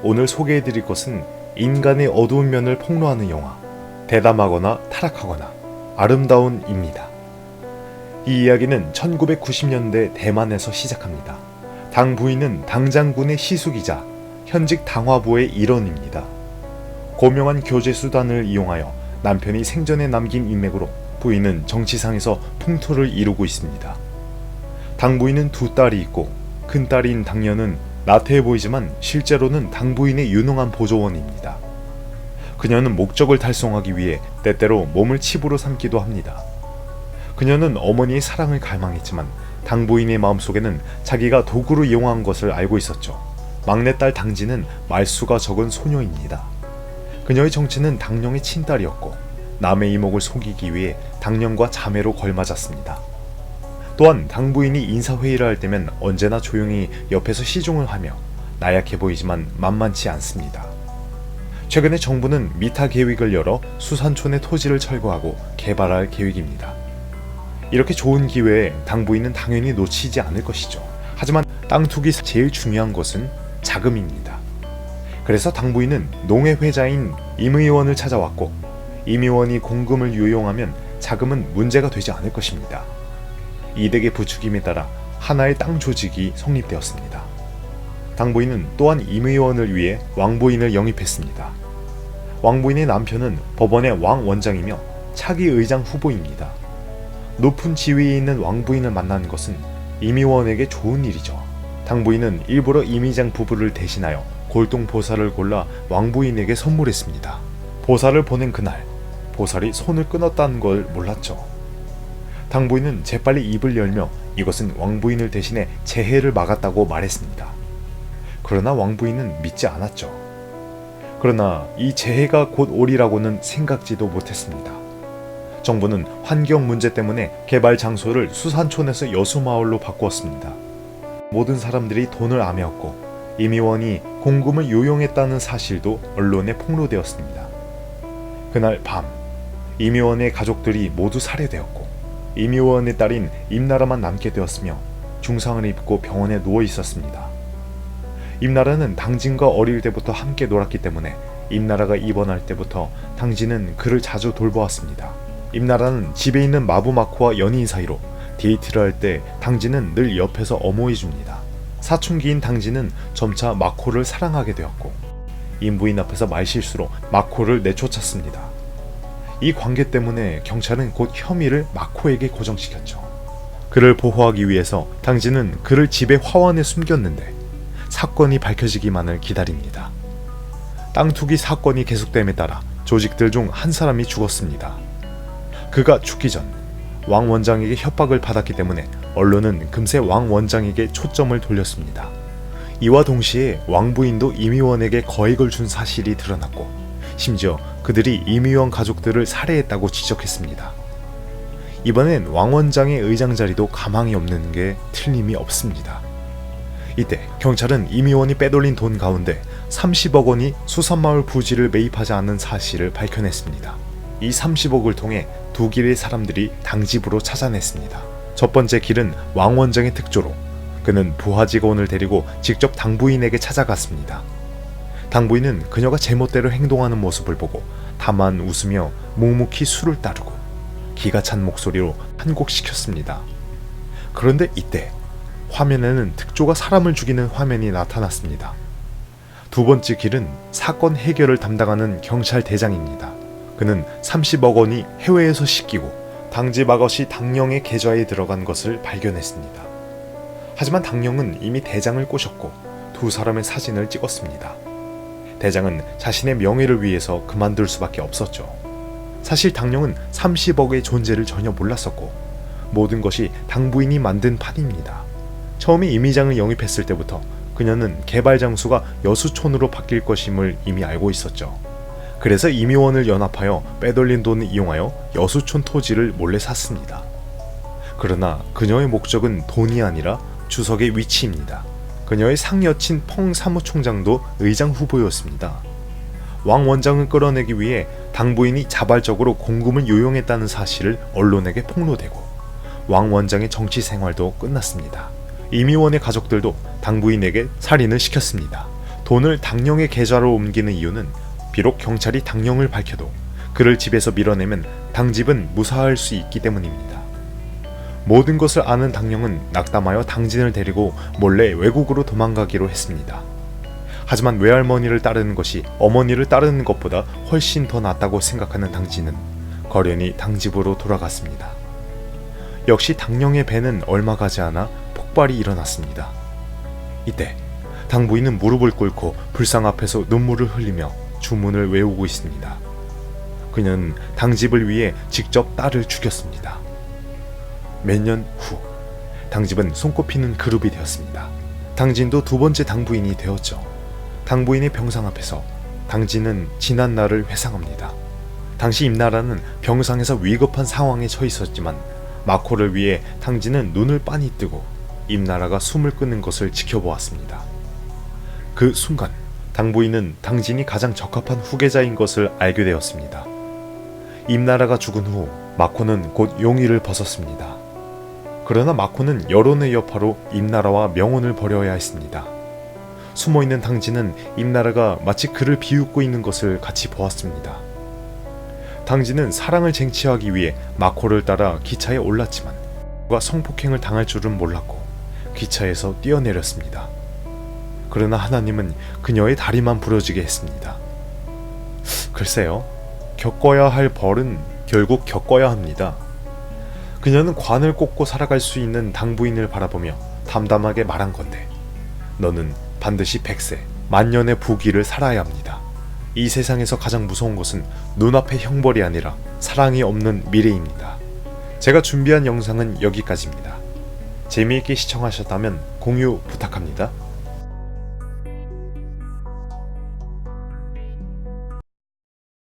오늘 소개해드릴 것은 인간의 어두운 면을 폭로하는 영화 대담하거나 타락하거나 아름다운입니다. 이 이야기는 1990년대 대만에서 시작합니다. 당 부인은 당장군의 시숙이자 현직 당화부의 일원입니다. 고명한 교제 수단을 이용하여 남편이 생전에 남긴 인맥으로 부인은 정치상에서 풍토를 이루고 있습니다. 당 부인은 두 딸이 있고 큰딸인 당녀는 나태해 보이지만 실제로는 당 부인의 유능한 보조원입니다. 그녀는 목적을 달성하기 위해 때때로 몸을 칩으로 삼기도 합니다. 그녀는 어머니의 사랑을 갈망했지만 당 부인의 마음속에는 자기가 도구로 이용한 것을 알고 있었죠. 막내딸 당지는 말수가 적은 소녀입니다. 그녀의 정체는 당령의 친딸이었고 남의 이목을 속이기 위해 당령과 자매로 걸맞았습니다. 또한 당 부인이 인사회의를 할 때면 언제나 조용히 옆에서 시종을 하며 나약해 보이지만 만만치 않습니다. 최근에 정부는 미타 계획을 열어 수산촌의 토지를 철거하고 개발할 계획입니다. 이렇게 좋은 기회에 당 부인은 당연히 놓치지 않을 것이죠. 하지만 땅 투기 제일 중요한 것은 자금입니다. 그래서 당 부인은 농회회장인 임 의원을 찾아왔고 임 의원이 공금을 유용하면 자금은 문제가 되지 않을 것입니다. 이득의 부추김에 따라 하나의 땅 조직이 성립되었습니다. 당 부인은 또한 임 의원을 위해 왕 부인을 영입했습니다. 왕 부인의 남편은 법원의 왕 원장이며 차기 의장 후보입니다. 높은 지위에 있는 왕 부인을 만나는 것은 임 의원에게 좋은 일이죠. 당 부인은 일부러 임 의장 부부를 대신하여 골동 보살을 골라 왕 부인에게 선물했습니다. 보살을 보낸 그날, 보살이 손을 끊었다는 걸 몰랐죠. 당 부인은 재빨리 입을 열며 이것은 왕 부인을 대신해 재해를 막았다고 말했습니다. 그러나 왕 부인은 믿지 않았죠. 그러나 이 재해가 곧 오리라고는 생각지도 못했습니다. 정부는 환경 문제 때문에 개발 장소를 수산촌에서 여수마을로 바꾸었습니다. 모든 사람들이 돈을 아뢰었고 임 의원이 공금을 요용했다는 사실도 언론에 폭로되었습니다. 그날 밤, 임 의원의 가족들이 모두 살해되었고 임 의원의 딸인 임나라만 남게 되었으며 중상을 입고 병원에 누워 있었습니다. 임나라는 당진과 어릴 때부터 함께 놀았기 때문에 임나라가 입원할 때부터 당진은 그를 자주 돌보았습니다. 임나라는 집에 있는 마부마코와 연인 사이로 데이트를 할 때 당진은 늘 옆에서 어모해줍니다. 사춘기인 당진은 점차 마코를 사랑하게 되었고 임부인 앞에서 말실수로 마코를 내쫓았습니다. 이 관계 때문에 경찰은 곧 혐의를 마코에게 고정시켰죠. 그를 보호하기 위해서 당진은 그를 집의 화원에 숨겼는데 사건이 밝혀지기만을 기다립니다. 땅 투기 사건이 계속됨에 따라 조직들 중 한 사람이 죽었습니다. 그가 죽기 전 왕 원장에게 협박을 받았기 때문에 언론은 금세 왕 원장에게 초점을 돌렸습니다. 이와 동시에 왕 부인도 임 의원에게 거액을 준 사실이 드러났고 심지어 그들이 임 의원 가족들을 살해했다고 지적했습니다. 이번엔 왕 원장의 의장 자리도 가망이 없는 게 틀림이 없습니다. 이때 경찰은 임 의원이 빼돌린 돈 가운데 30억 원이 수산마을 부지를 매입하지 않은 사실을 밝혀냈습니다. 이 30억을 통해 두 길의 사람들이 당집으로 찾아냈습니다. 첫 번째 길은 왕 원장의 특조로 그는 부하 직원을 데리고 직접 당 부인에게 찾아갔습니다. 당 부인은 그녀가 제멋대로 행동하는 모습을 보고 다만 웃으며 묵묵히 술을 따르고 기가 찬 목소리로 한 곡 시켰습니다. 그런데 이때 화면에는 특조가 사람을 죽이는 화면이 나타났습니다. 두 번째 길은 사건 해결을 담당하는 경찰 대장입니다. 그는 30억 원이 해외에서 씻기고 당집 아것이 당령의 계좌에 들어간 것을 발견했습니다. 하지만 당령은 이미 대장을 꼬셨고 두 사람의 사진을 찍었습니다. 대장은 자신의 명예를 위해서 그만둘 수밖에 없었죠. 사실 당령은 30억의 존재를 전혀 몰랐었고 모든 것이 당 부인이 만든 판입니다. 처음에 임 의장을 영입했을 때부터 그녀는 개발 장소가 여수촌으로 바뀔 것임을 이미 알고 있었죠. 그래서 임 의원을 연합하여 빼돌린 돈을 이용하여 여수촌 토지를 몰래 샀습니다. 그러나 그녀의 목적은 돈이 아니라 주석의 위치입니다. 그녀의 상여친 펑 사무총장도 의장 후보였습니다. 왕 원장을 끌어내기 위해 당 부인이 자발적으로 공금을 요용했다는 사실을 언론에게 폭로되고 왕 원장의 정치 생활도 끝났습니다. 임 의원의 가족들도 당 부인에게 살인을 시켰습니다. 돈을 당령의 계좌로 옮기는 이유는 비록 경찰이 당령을 밝혀도 그를 집에서 밀어내면 당집은 무사할 수 있기 때문입니다. 모든 것을 아는 당령은 낙담하여 당진을 데리고 몰래 외국으로 도망가기로 했습니다. 하지만 외할머니를 따르는 것이 어머니를 따르는 것보다 훨씬 더 낫다고 생각하는 당진은 거련히 당집으로 돌아갔습니다. 역시 당령의 배는 얼마 가지 않아 폭발이 일어났습니다. 이때 당부인은 무릎을 꿇고 불상 앞에서 눈물을 흘리며 주문을 외우고 있습니다. 그는 당집을 위해 직접 딸을 죽였습니다. 몇 년 후 당집은 손꼽히는 그룹이 되었습니다. 당진도 두 번째 당부인이 되었죠. 당부인의 병상 앞에서 당진은 지난 날을 회상합니다. 당시 임나라는 병상에서 위급한 상황에 처해 있었지만 마코를 위해 당진은 눈을 빤히 뜨고 임나라가 숨을 끊는 것을 지켜보았습니다. 그 순간 당부인은 당진이 가장 적합한 후계자인 것을 알게 되었습니다. 임나라가 죽은 후 마코는 곧 용의를 벗었습니다. 그러나 마코는 여론의 여파로 임나라와 명운을 벌여야 했습니다. 숨어있는 당진은 임나라가 마치 그를 비웃고 있는 것을 같이 보았습니다. 당진은 사랑을 쟁취하기 위해 마코를 따라 기차에 올랐지만 그가 성폭행을 당할 줄은 몰랐고 기차에서 뛰어내렸습니다. 그러나 하나님은 그녀의 다리만 부러지게 했습니다. 글쎄요, 겪어야 할 벌은 결국 겪어야 합니다. 그녀는 관을 꽂고 살아갈 수 있는 당부인을 바라보며 담담하게 말한 건데, 너는 반드시 100세, 만년의 부귀를 살아야 합니다. 이 세상에서 가장 무서운 것은 눈앞의 형벌이 아니라 사랑이 없는 미래입니다. 제가 준비한 영상은 여기까지입니다. 재미있게 시청하셨다면 공유 부탁합니다.